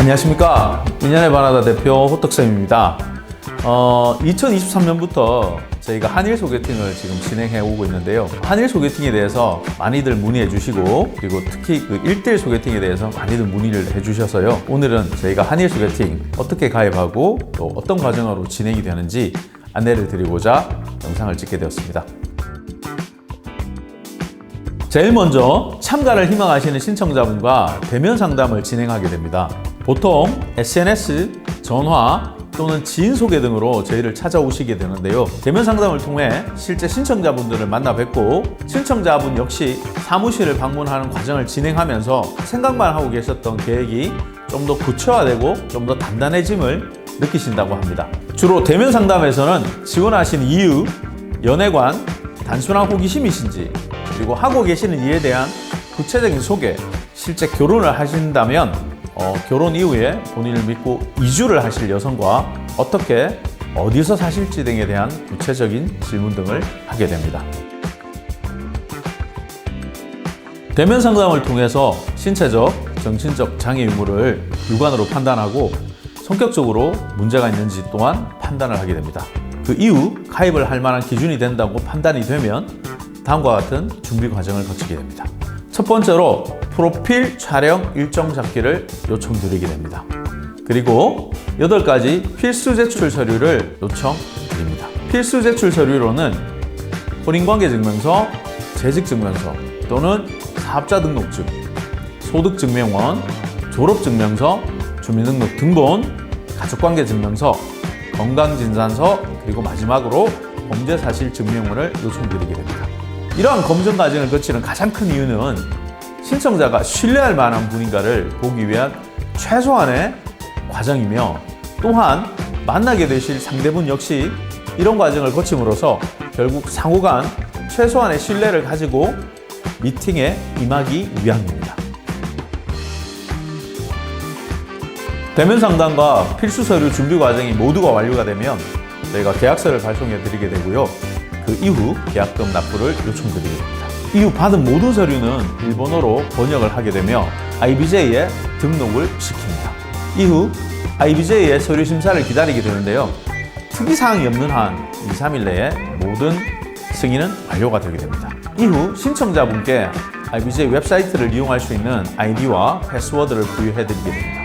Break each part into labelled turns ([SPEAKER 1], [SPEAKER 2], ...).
[SPEAKER 1] 안녕하십니까. 인연의 바나다 대표 호떡쌤입니다. 2023년부터 저희가 한일 소개팅을 지금 진행해 오고 있는데요. 한일 소개팅에 대해서 많이들 문의해 주시고, 그리고 특히 그 1대1 소개팅에 대해서 많이들 문의를 해 주셔서요. 오늘은 저희가 한일 소개팅 어떻게 가입하고 또 어떤 과정으로 진행이 되는지 안내를 드리고자 영상을 찍게 되었습니다. 제일 먼저 참가를 희망하시는 신청자분과 대면 상담을 진행하게 됩니다. 보통 SNS, 전화 또는 지인 소개 등으로 저희를 찾아오시게 되는데요. 대면 상담을 통해 실제 신청자분들을 만나 뵙고, 신청자분 역시 사무실을 방문하는 과정을 진행하면서 생각만 하고 계셨던 계획이 좀 더 구체화되고 좀 더 단단해짐을 느끼신다고 합니다. 주로 대면 상담에서는 지원하신 이유, 연애관, 단순한 호기심이신지, 그리고 하고 계시는 일에 대한 구체적인 소개, 실제 결혼을 하신다면 결혼 이후에 본인을 믿고 이주를 하실 여성과 어떻게, 어디서 사실지 등에 대한 구체적인 질문 등을 하게 됩니다. 대면 상담을 통해서 신체적, 정신적 장애 유무를 육안으로 판단하고 성격적으로 문제가 있는지 또한 판단을 하게 됩니다. 그 이후 가입을 할 만한 기준이 된다고 판단이 되면 다음과 같은 준비 과정을 거치게 됩니다. 첫 번째로 프로필 촬영 일정 잡기를 요청드리게 됩니다. 그리고 8가지 필수 제출 서류를 요청드립니다. 필수 제출 서류로는 혼인관계증명서, 재직증명서 또는 사업자 등록증, 소득증명원, 졸업증명서, 주민등록등본, 가족관계증명서, 건강진단서, 그리고 마지막으로 범죄사실증명원을 요청드리게 됩니다. 이러한 검증 과정을 거치는 가장 큰 이유는 신청자가 신뢰할 만한 분인가를 보기 위한 최소한의 과정이며, 또한 만나게 되실 상대분 역시 이런 과정을 거침으로써 결국 상호간 최소한의 신뢰를 가지고 미팅에 임하기 위함입니다. 대면 상담과 필수 서류 준비 과정이 모두가 완료가 되면 저희가 계약서를 발송해 드리게 되고요. 그 이후 계약금 납부를 요청드리게 됩니다. 이후 받은 모든 서류는 일본어로 번역을 하게 되며 IBJ에 등록을 시킵니다. 이후 IBJ의 서류 심사를 기다리게 되는데요. 특이사항이 없는 한 2-3일 내에 모든 승인은 완료가 되게 됩니다. 이후 신청자분께 IBJ 웹사이트를 이용할 수 있는 아이디와 패스워드를 부여해 드리게 됩니다.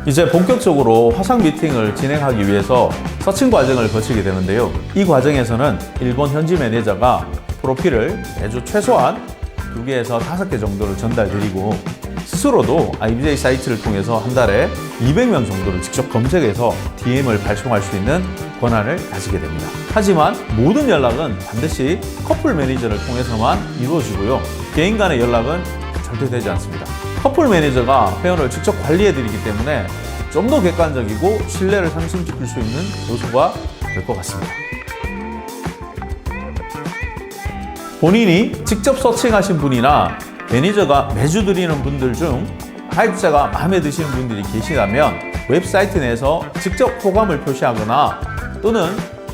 [SPEAKER 1] 이제 본격적으로 화상 미팅을 진행하기 위해서 서칭 과정을 거치게 되는데요. 이 과정에서는 일본 현지 매니저가 프로필을 매주 최소한 2개에서 5개 정도를 전달드리고, 스스로도 IBJ 사이트를 통해서 한 달에 200명 정도를 직접 검색해서 DM을 발송할 수 있는 권한을 가지게 됩니다. 하지만 모든 연락은 반드시 커플 매니저를 통해서만 이루어지고요. 개인 간의 연락은 절대 되지 않습니다. 커플 매니저가 회원을 직접 관리해드리기 때문에 좀 더 객관적이고 신뢰를 상승시킬 수 있는 요소가 될 것 같습니다. 본인이 직접 서칭하신 분이나 매니저가 매주 드리는 분들 중 가입자가 마음에 드시는 분들이 계시다면 웹사이트 내에서 직접 호감을 표시하거나 또는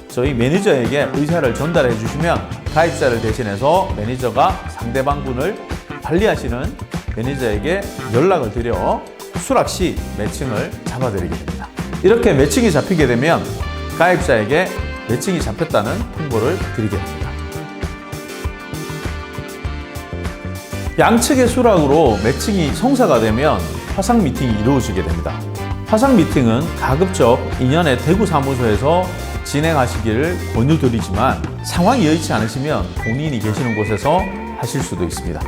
[SPEAKER 1] 저희 매니저에게 의사를 전달해 주시면 가입자를 대신해서 매니저가 상대방 분을 관리하시는 매니저에게 연락을 드려 수락 시 매칭을 잡아드리게 됩니다. 이렇게 매칭이 잡히게 되면 가입자에게 매칭이 잡혔다는 통보를 드리게 됩니다. 양측의 수락으로 매칭이 성사가 되면 화상 미팅이 이루어지게 됩니다. 화상 미팅은 가급적 인연의 대구 사무소에서 진행하시기를 권유드리지만 상황이 여의치 않으시면 본인이 계시는 곳에서 하실 수도 있습니다.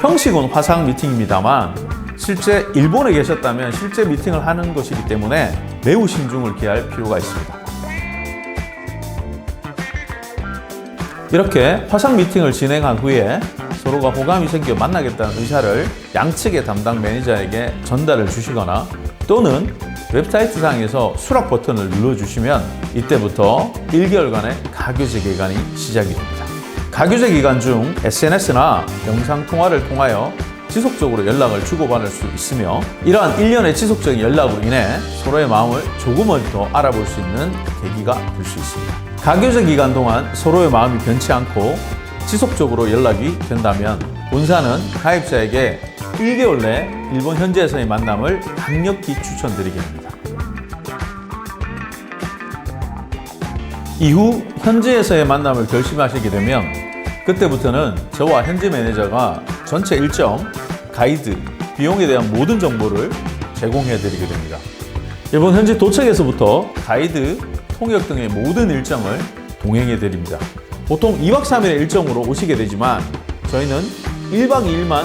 [SPEAKER 1] 형식은 화상 미팅입니다만 실제 일본에 계셨다면 실제 미팅을 하는 것이기 때문에 매우 신중을 기할 필요가 있습니다. 이렇게 화상 미팅을 진행한 후에 서로가 호감이 생겨 만나겠다는 의사를 양측의 담당 매니저에게 전달을 주시거나 또는 웹사이트 상에서 수락 버튼을 눌러주시면 이때부터 1개월간의 가교제 기간이 시작이 됩니다. 가교제 기간 중 SNS나 영상통화를 통하여 지속적으로 연락을 주고받을 수 있으며, 이러한 1년의 지속적인 연락으로 인해 서로의 마음을 조금은 더 알아볼 수 있는 계기가 될 수 있습니다. 가교제 기간 동안 서로의 마음이 변치 않고 지속적으로 연락이 된다면 본사는 가입자에게 1개월 내 일본 현지에서의 만남을 강력히 추천드리게 됩니다. 이후 현지에서의 만남을 결심하시게 되면 그때부터는 저와 현지 매니저가 전체 일정, 가이드, 비용에 대한 모든 정보를 제공해 드리게 됩니다. 일본 현지 도착에서부터 가이드, 통역 등의 모든 일정을 동행해 드립니다. 보통 2박 3일의 일정으로 오시게 되지만 저희는 1박 2일만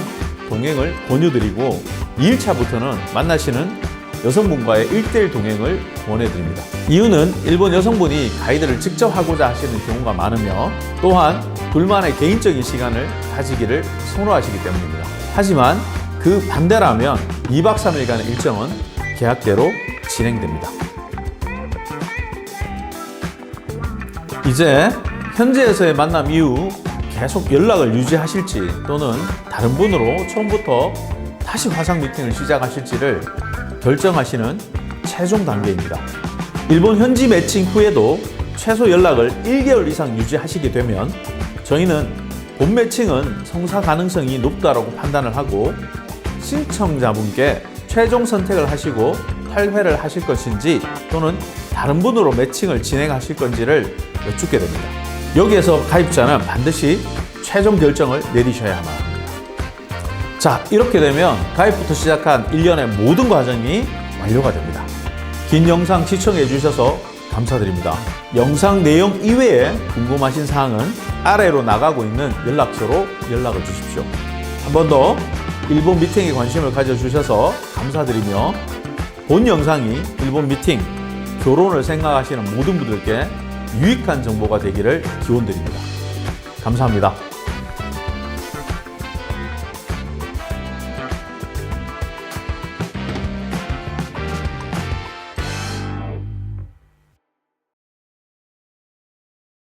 [SPEAKER 1] 동행을 권유드리고 2일차부터는 만나시는 여성분과의 1대1 동행을 권해드립니다. 이유는 일본 여성분이 가이드를 직접 하고자 하시는 경우가 많으며 또한 둘만의 개인적인 시간을 가지기를 선호하시기 때문입니다. 하지만 그 반대라면 2박 3일간의 일정은 계약대로 진행됩니다. 이제 현지에서의 만남 이후 계속 연락을 유지하실지 또는 다른 분으로 처음부터 다시 화상 미팅을 시작하실지를 결정하시는 최종 단계입니다. 일본 현지 매칭 후에도 최소 연락을 1개월 이상 유지하시게 되면 저희는 본 매칭은 성사 가능성이 높다고 판단을 하고 신청자분께 최종 선택을 하시고 탈회를 하실 것인지 또는 다른 분으로 매칭을 진행하실 건지를 여쭙게 됩니다. 여기에서 가입자는 반드시 최종 결정을 내리셔야만 합니다. 자, 이렇게 되면 가입부터 시작한 일련의 모든 과정이 완료가 됩니다. 긴 영상 시청해 주셔서 감사드립니다. 영상 내용 이외에 궁금하신 사항은 아래로 나가고 있는 연락처로 연락을 주십시오. 한 번 더 일본 미팅에 관심을 가져주셔서 감사드리며 본 영상이 일본 미팅, 결혼을 생각하시는 모든 분들께 유익한 정보가 되기를 기원드립니다. 감사합니다.